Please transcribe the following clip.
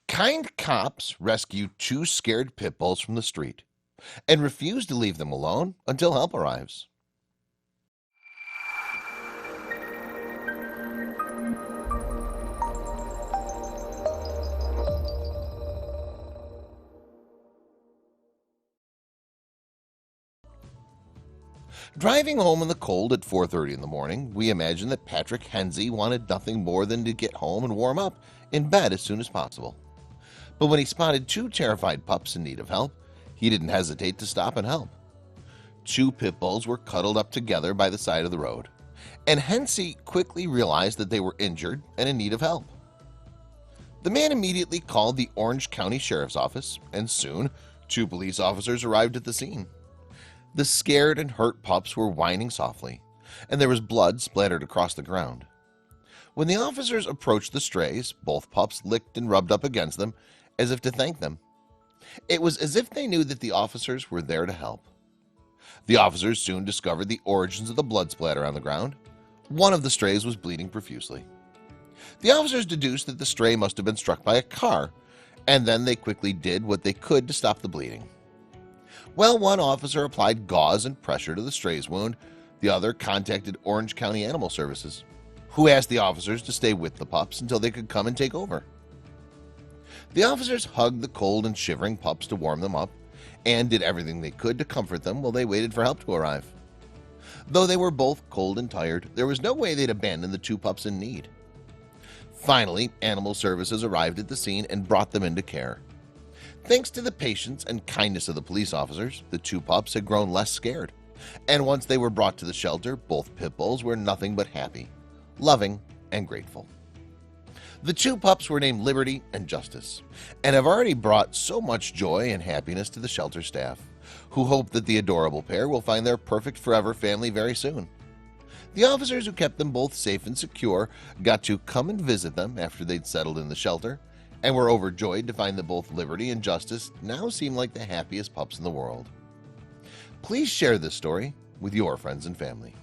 Kind cops rescue two scared pit bulls from the street and refuse to leave them alone until help arrives. Driving home in the cold at 4:30 in the morning, we imagine that Patrick Hennesy wanted nothing more than to get home and warm up in bed as soon as possible. But when he spotted two terrified pups in need of help, he didn't hesitate to stop and help. Two pit bulls were cuddled up together by the side of the road, and Hennesy quickly realized that they were injured and in need of help. The man immediately called the Orange County Sheriff's Office, and soon two police officers arrived at the scene. The scared and hurt pups were whining softly, and there was blood splattered across the ground. When the officers approached the strays, both pups licked and rubbed up against them as if to thank them. It was as if they knew that the officers were there to help. The officers soon discovered the origins of the blood splatter on the ground. One of the strays was bleeding profusely. The officers deduced that the stray must have been struck by a car, and then they quickly did what they could to stop the bleeding. While one officer applied gauze and pressure to the stray's wound, the other contacted Orange County Animal Services, who asked the officers to stay with the pups until they could come and take over. The officers hugged the cold and shivering pups to warm them up and did everything they could to comfort them while they waited for help to arrive. Though they were both cold and tired, there was no way they'd abandon the two pups in need. Finally, Animal Services arrived at the scene and brought them into care. Thanks to the patience and kindness of the police officers, the two pups had grown less scared, and once they were brought to the shelter, both pit bulls were nothing but happy, loving, and grateful. The two pups were named Liberty and Justice, and have already brought so much joy and happiness to the shelter staff, who hope that the adorable pair will find their perfect forever family very soon. The officers who kept them both safe and secure got to come and visit them after they'd settled in the shelter, and were overjoyed to find that both Liberty and Justice now seem like the happiest pups in the world. Please share this story with your friends and family.